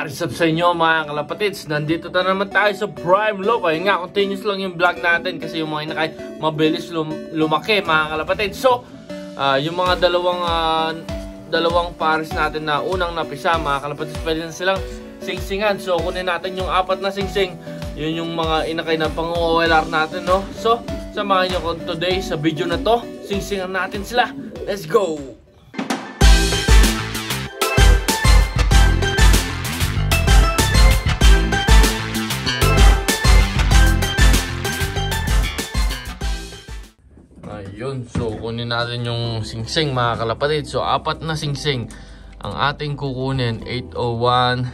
What is up sa inyo mga kalapatids? Nandito na naman tayo sa Prime Lock. Ayun nga, continuous lang yung vlog natin kasi yung mga inakay mabilis lumaki mga kalapatids. So, yung mga dalawang pares natin na unang napisa mga kalapatids, pwede na silang singsingan. So, kunin natin yung 4 na singsing. Yun yung mga inakay na pang-OLR natin, no? So, samahan nyo ko today sa video na to. Singsingan natin sila. Let's go! Ayun, so kunin natin yung singsing mga kalapatid. So 4 na singsing ang ating kukunin, 801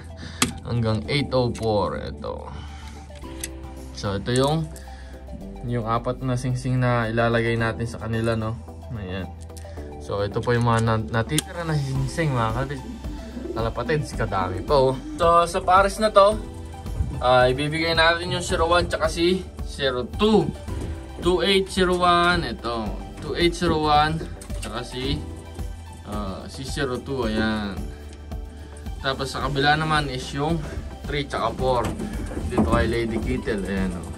hanggang 804. Ito. So ito yung 4 na singsing na ilalagay natin sa kanila, no. Ayan. So ito po yung mga natitira na singsing mga kalapatid. Kadami pa, oh. So sa pares na to, ibibigay natin yung 01 tsaka si 02. 2801, ito 2801 tsaka si 02, ayan. Tapos sa kabila naman is yung 3 tsaka 4 dito kay Lady Kittel, ayan, oh.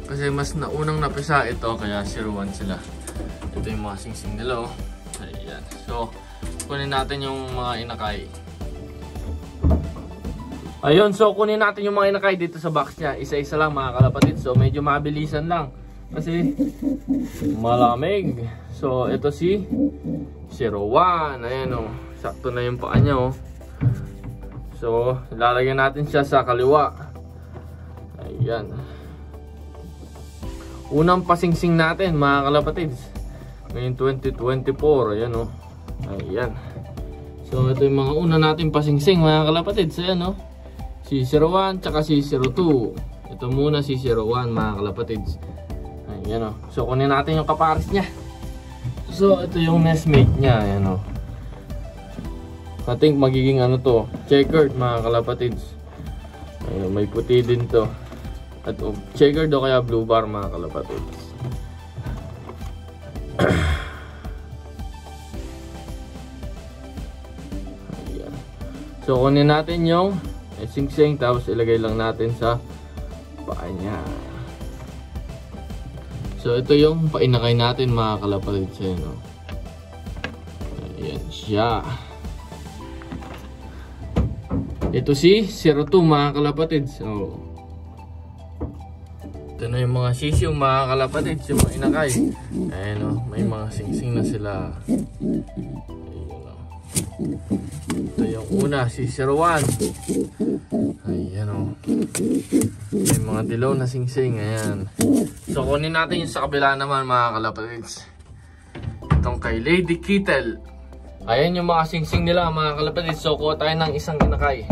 Kasi mas naunang napisa ito kaya 01 sila. Ito yung mga singsing nila, oh. Ayan. So kunin natin yung mga inakay. Ayun, so kunin natin yung mga inakay dito sa box niya. Isa-isa lang mga kalapatid. So medyo mabilisan lang kasi malamig. So ito si 01. Ayan, oh. Sakto na yung paa niya, oh. So ilalagay natin siya sa kaliwa. Ayan. Unang pasingsing natin mga kalapatid. Ngayon 2024. Ayan, oh. Ayan. So ito yung mga una natin pasingsing mga kalapatid. So ayan, oh. Si 01 tsaka si 02. Ito muna si 01 mga kalapatids. Ayan, o. So kunin natin yung kapares niya. So ito yung nestmate niya. Ayan, o. I think magiging ano to, checkered mga kalapatids. Ayan, may puti din to. At checkered o kaya blue bar mga kalapatids. Ayan. So kunin natin yung singsing, tapos ilagay lang natin sa paa niya. So ito yung painakay natin mga kalapatid, no? Ayan siya. Ito si 02 mga kalapatid. So ito na yung mga sisiw mga kalapatid, yung mga inakay. Ayan, oh, may mga singsing na sila. Ito yung una, si 01. Ayan, o. May mga dilaw na singsing. Ayan. So kunin natin yung sa kabila naman mga kalapatids. Itong kay Lady Kittel. Ayan yung mga singsing nila mga kalapatids. So kuha tayo ng isang inakay.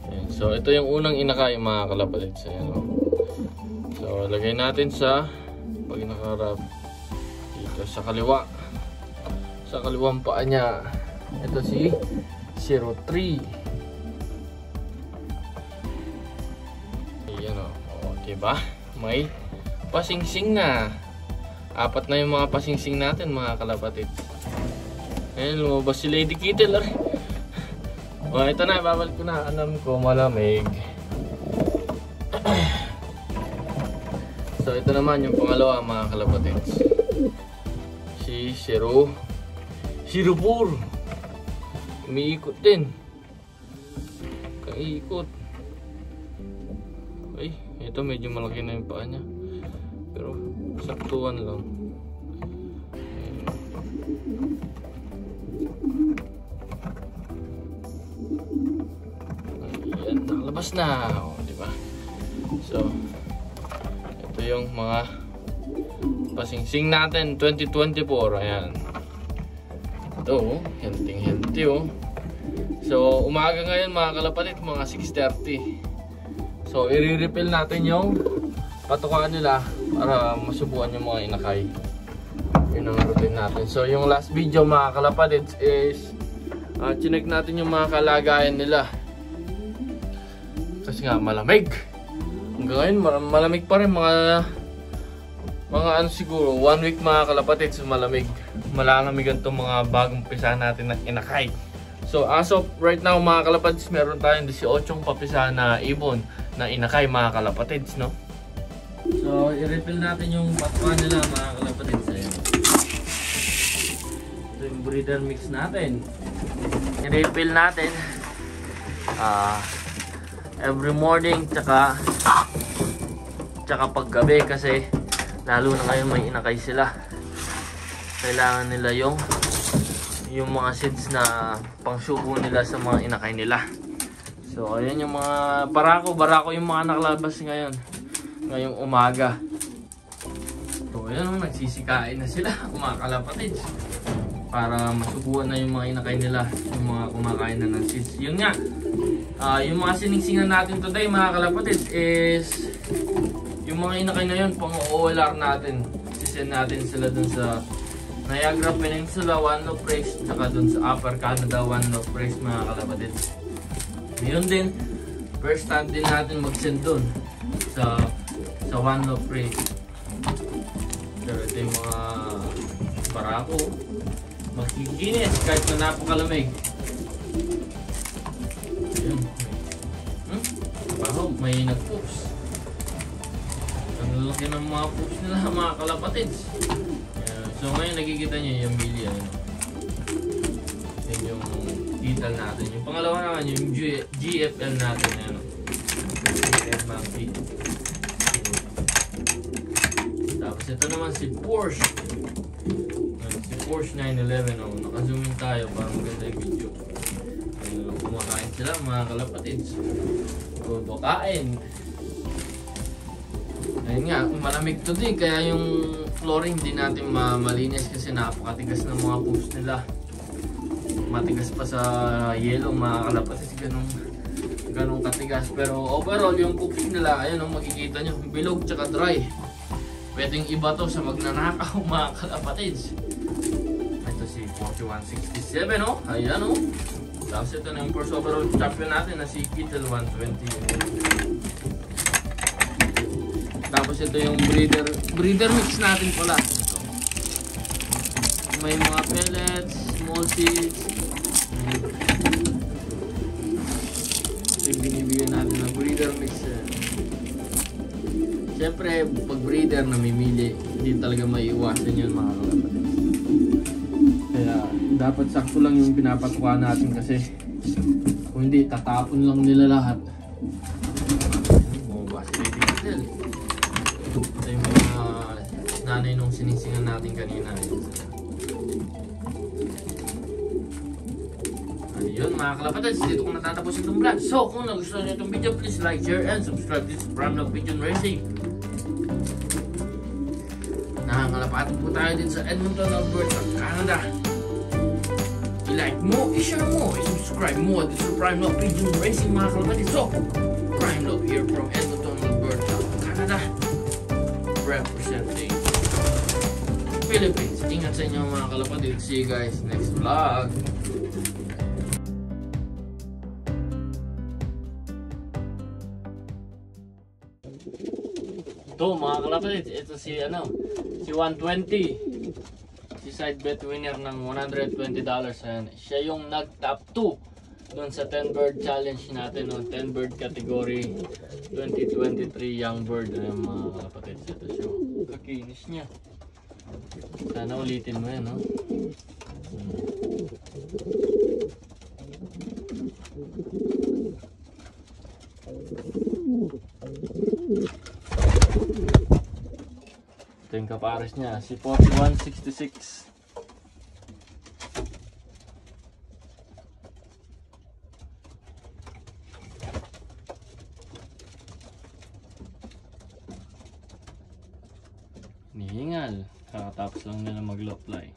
Ayan. So ito yung unang inakay mga kalapatids. Ayan, o. So lagay natin sa pag nakaharap dito sa kaliwa. Sa kaliwang paa niya. Ito si 03. Ayan, o. O, diba? May pasingsing na. 4 na yung mga pasingsing natin mga kalapatid. Ayan, lumabas si Lady Kittel. O, ito na. Babalik ko na. Alam ko malamig. So ito naman yung pangalawa mga kalapatid. Si 04. Umiikot din. Kaikot. Ay, ito medyo malaki na yung paa niya. Pero saktuan lang. Ayan, nakalabas na. O, diba? So ito yung mga pasingsing natin 2024. Ayan. Ito, healthy, oh. So umaga ngayon mga kalapatid, mga 6:30. So i-refill natin yung patukaan nila para masubukan yung mga inakay. Yun ang routine natin. So yung last video mga kalapatid is chinek natin yung mga kalagayan nila. Kasi nga malamig. Hanggang ngayon malamig pa rin, mga Mga ano siguro, 1 week mga kalapatids, malamig. Malalamigan itong mga bagong pisa natin na inakay. So as of right now mga kalapatids, meron tayong 18 papisa na ibon na inakay mga kalapatids, no? So i-refill natin yung patwa nila mga kalapatids. Ayan. Ito yung breeder mix natin. I-refill natin every morning tsaka paggabi kasi lalo na ngayon may inakay sila. Kailangan nila yung mga seeds na pangsubo nila sa mga inakay nila. So ayan yung mga barako yung mga nakalabas ngayong umaga. So ayan, nagsisikain na sila mga kalapatids para masubuan na yung mga inakay nila, yung mga kumakain na ng seeds. Yun nga, yung mga siningsingan natin today mga kalapatids is yung mga inakay na yun, pang OLR natin. Sisend natin sila dun sa Niagara Peninsula, One Love Race, saka dun sa Upper Canada, One Love Race mga kalapatids. Yun din, first time din natin mag-send dun sa One Love Race. Pero ito yung mga barako, magkikinis kahit na napakalamig. Ayun. May nag-poops. Ang laki ng mga poops nila mga kalapatids. So ngayon nakikita nyo yung bilya. Yan yung detail natin. Yung pangalawa naman yung GFL natin. Yan. GFL Monkey. Tapos ito naman si Porsche. Si Porsche 911. Oh. Naka-zoom in tayo para maganda yung video. Kumakain sila mga kalapatids. Kumakain. Ayun nga, malamig to din. Kaya yung flooring di natin malinis kasi napakatigas ng mga poops nila. Matigas pa sa yellow mga kalapatids. Ganong katigas. Pero overall yung poops nila, ayun makikita nyo, bilog tsaka dry. Pwedeng iba to sa magnanakaw mga kalapatids. Ito si 4167 oh. Ayan oh. Tapos ito na yung first overall champion natin na si Kittel 120. Tapos ito yung breeder mix natin pala. Ito. May mga pellets, small seeds. Ito yung binibigyan natin ng breeder mix. Siyempre, pag breeder namimili, hindi talaga maiiwasan yun mga kalapatids. Kaya dapat sakto lang yung pinapatuka natin kasi kung hindi, tatapon lang nila lahat. Ito yung mga nanay nung sinisingan natin kanina. Ayun mga kalapatids, dito ko natatapos itong vlog. So kung nagustuhan nyo itong video, please like, share, and subscribe. This is Prime Love Pigeon Racing. Nakakalapatan po tayo din sa Edmonton, Alberta, Canada. I-like mo, i-share mo, i-subscribe mo. This is Prime Love Pigeon Racing mga kalapatids. So, Prime Love here from Edmonton, Alberta, Canada. Representing Philippines. Ingat sa inyo mga kalapatids. See you guys next vlog. Ito mga kalapatids, ito si 120. Si side bet winner ng $120. Ayan. Siya yung nag-top 2 doon sa 10 bird challenge natin, no? 10 bird category 2023 young bird. Ayan mga kalapatids, ito siya. Kakinis niya. Sana ulitin mo yan, no? Ito yung kapares niya, si 4166. Nihingal, kakatapos lang nila mag-low fly.